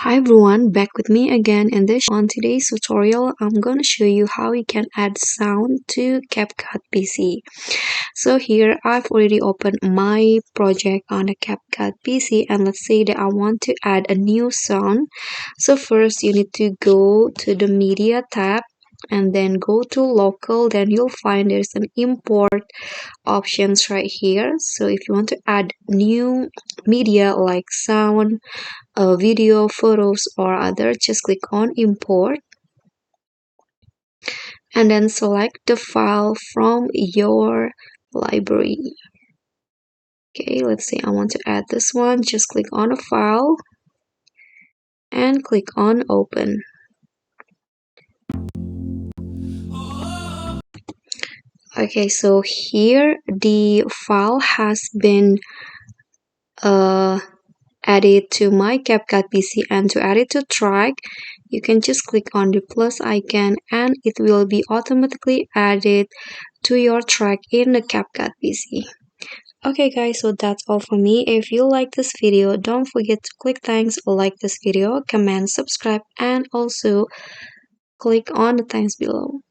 Hi everyone, back with me again in this. On today's tutorial, I'm gonna show you how you can add sound to CapCut PC. So here I've already opened my project on the CapCut PC, and let's say that I want to add a new sound. So first you need to go to the media tab and then go to local. Then you'll find there's an import options right here. So if you want to add new media like sound, video, photos, or other, just click on import and then select the file from your library. Okay, let's say I want to add this one. Just click on a file and click on open. Okay, so here the file has been added to my CapCut PC, and to add it to track you can just click on the plus icon and it will be automatically added to your track in the CapCut PC. Okay guys, so that's all for me. If you like this video, don't forget to click thanks, like this video, comment, subscribe, and also click on the thanks below.